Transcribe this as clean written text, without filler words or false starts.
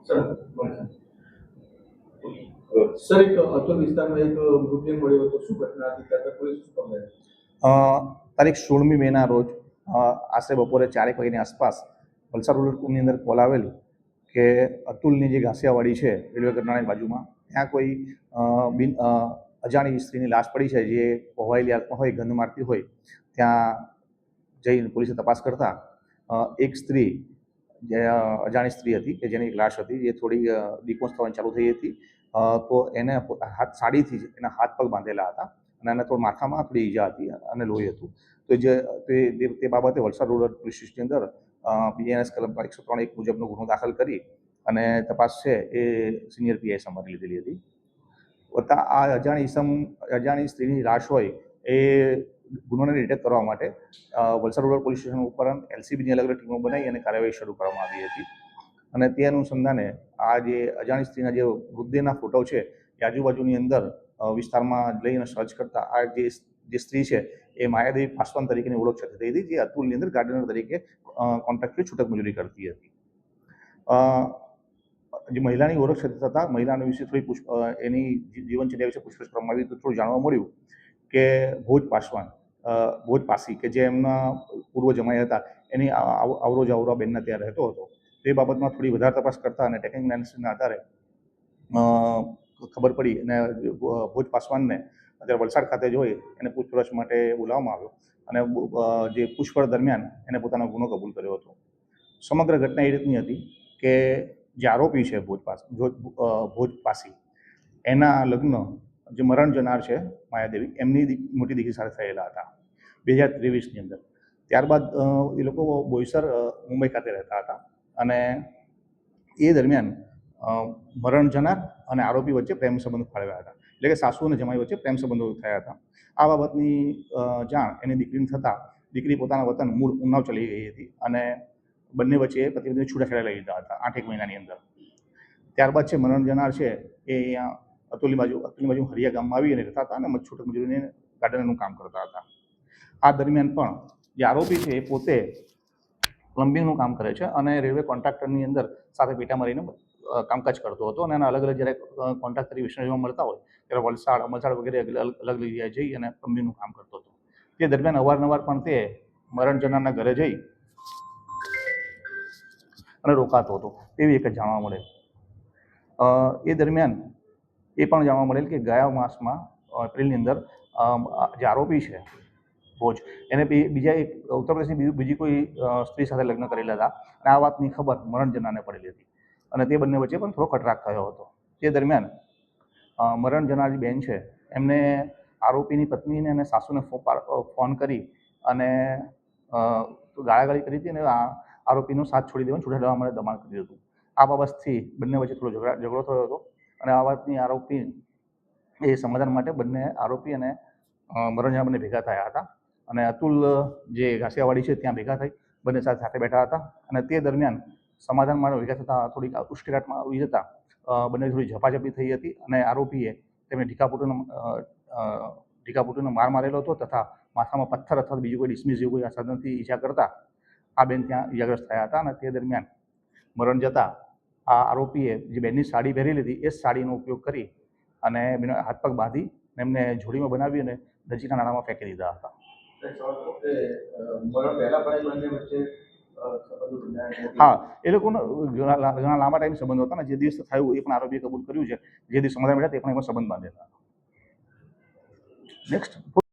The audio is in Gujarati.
સર એક અતુલ વિસ્તારમાં એક મૃતદેહ મળ્યો હતો, શું ઘટના હતી? ત્યાં પોલીસ શું પગલાં લીધા? તારીખ 16મી મેના રોજ આશરે બપોરે 4 વાગ્યાની આસપાસ વલસાડ રૂરલ કુમની અંદર કોલ આવેલી કે અતુલની જે ઘાસિયાવાડી છે રેલવે ગરનાળાની બાજુમાં, ત્યાં કોઈ અજાણી સ્ત્રીની લાશ પડી છે જે પહોવાયેલી હાલતમાં હોય, ગંધ મારતી હોય. ત્યાં જઈને પોલીસે તપાસ કરતા એક સ્ત્રી જે અજાણી સ્ત્રી હતી કે જેની એક લાશ હતી જે થોડી ડિકોમ્પોઝ થવાની ચાલુ થઈ હતી. તો એને સાડીથી એના હાથ પગ બાંધેલા હતા અને એને થોડું માથામાં થોડી ઈજા હતી અને લોહી હતું. તો તે બાબતે વલસાડ રૂરલ પોલીસ સ્ટેશનની અંદર BNS કલમ 103(1) મુજબનો ગુનો દાખલ કરી અને તપાસ છે એ સિનિયર PI સમારી લીધેલી હતી. વત્તા આ અજાણી સ્ત્રીની લાશ હોય એ ગુનોને ડિટેક્ટ કરવા માટે વલસાડ રૂરલ પોલીસ સ્ટેશન ઉપરાંત LCBની અલગ અલગ ટીમો બનાવી અને કાર્યવાહી શરૂ કરવામાં આવી હતી. અને તે અનુસંધાને આ જે અજાણી સ્ત્રીના જે મૃતદેહના ફોટો છે એ આજુબાજુની અંદર વિસ્તારમાં લઈને સર્ચ કરતા આ જે સ્ત્રી છે એ માયાદેવી પાસવાન તરીકેની ઓળખ થતી હતી, જે અતુલની અંદર ગાર્ડનર તરીકે કોન્ટ્રાક્ટની છૂટક મજૂરી કરતી હતી. જે મહિલાની ઓળખ થતાં મહિલાના વિશે થોડી એની જીવનચર્યા વિશે પૂછપરછ કરવામાં આવી તો થોડું જાણવા મળ્યું કે ભોજ પાસી કે જે એમના પૂર્વ જમાઈ હતા એની આવરો બેનના ત્યાં રહેતો હતો. તે બાબતમાં થોડી વધારે તપાસ કરતા અને ટેકનિકલ એનાલિસિસના આધારે ખબર પડી અને ભોજ પાસવાનને અત્યારે વલસાડ ખાતે જોઈ એને પૂછપરછ માટે બોલાવવામાં આવ્યો અને જે પૂછપરછ દરમિયાન એને પોતાનો ગુનો કબૂલ કર્યો હતો. સમગ્ર ઘટના એ રીતની હતી કે જે આરોપી છે ભોજ પાસી, એના લગ્ન જે મરણ જનાર છે માયાદેવી એમની મોટી દીકરી સાથે થયેલા હતા 2023ની અંદર. ત્યારબાદ એ લોકો બોઈસર મુંબઈ ખાતે રહેતા હતા અને એ દરમિયાન મરણ જનાર અને આરોપી વચ્ચે પ્રેમ સંબંધો ફાળવ્યા હતા, એટલે કે સાસુ અને જમાઈ વચ્ચે પ્રેમ સંબંધો થયા હતા. આ બાબતની જાણ એની દીકરીને થતાં દીકરી પોતાના વતન મૂળ ઉન્નાવ ચલી ગઈ હતી અને બંને વચ્ચે પતિ પત્ની છૂટાછેડા લઈ લીધા હતા 8 મહિનાની અંદર. ત્યારબાદ છે મરણ જનાર છે એ અહીંયા અતુલની બાજુ હરિયા ગામમાં આવી અને રહેતા હતા અને છૂટક મજૂરીને ગાર્ડનરનું કામ કરતા હતા. આ દરમિયાન પણ જે આરોપી છે એ પોતે પ્લમ્બિંગનું કામ કરે છે અને રેલવે કોન્ટ્રાક્ટરની અંદર સાથે પેટા મારીને કામકાજ કરતો હતો અને એના અલગ અલગ જ્યારે કોન્ટ્રાક્ટરી વિશ્લેષણમાં મળતા હોય ત્યારે વલસાડ અમરસાડ વગેરે અલગ જગ્યાએ જઈ અને પ્લમ્બિંગનું કામ કરતો હતો. તે દરમિયાન અવારનવાર પણ તે મરણ જનારના ઘરે જઈ અને રોકાતો હતો એવી એક જાણવા મળે. એ દરમિયાન એ પણ જાણવા મળેલ કે ગયા માસમાં એપ્રિલની અંદર જે આરોપી છે ભોજ એને બીજા એક ઉત્તર પ્રદેશની બીજી કોઈ સ્ત્રી સાથે લગ્ન કરેલા હતા અને આ વાતની ખબર મરણ જનારને પડેલી હતી અને તે બંને વચ્ચે પણ થોડો ખટરાક થયો હતો. તે દરમિયાન મરણ જનારી બેન છે એમને આરોપીની પત્નીને અને સાસુને ફોન કરી અને ગાળાગાળી કરી હતી અને આરોપીનો સાથ છોડી દેવાનું છૂટા દેવા માટે દબાણ કર્યું હતું. આ બાબતથી બંને વચ્ચે થોડો ઝઘડો થયો હતો અને આ વાતની આરોપી એ સમાધાન માટે બંને આરોપી અને મરણ જનાર બંને ભેગા થયા હતા અને અતુલ જે ઘાસિયાવાડી છે ત્યાં ભેગા થઈ બંને સાથે બેઠા હતા અને તે દરમિયાન સમાધાન માટે ભેગા થતાં થોડીક ઉશ્કેરાટમાં આવી જતા બંને થોડી ઝપાઝપી થઈ હતી અને આરોપીએ તેમને ઢીકાપૂટીનો માર મારેલો હતો તથા માથામાં પથ્થર અથવા બીજું કોઈ ડિસ્મિસ જેવું કોઈ સાધનથી ઈજા કરતા આ બેન ત્યાં ઈજાગ્રસ્ત થયા હતા અને તે દરમિયાન મરણ જતા આ આરોપીએ જે બેનની સાડી પહેરી લીધી એ સાડીનો ઉપયોગ કરી અને હાથ પગ બાંધી એમને જોડીમાં બનાવી અને નજીકના નાળામાં ફેંકી દીધા હતા. હા, એ લોકોનો ઘણા લાંબા ટાઈમ સંબંધ હતા ને જે દિવસ થયું એ પણ આરોપીએ કબૂલ કર્યું છે. જે દિવસ સમાધાન મળ્યા તે પણ એમાં સંબંધ બાંધેલા. નેક્સ્ટ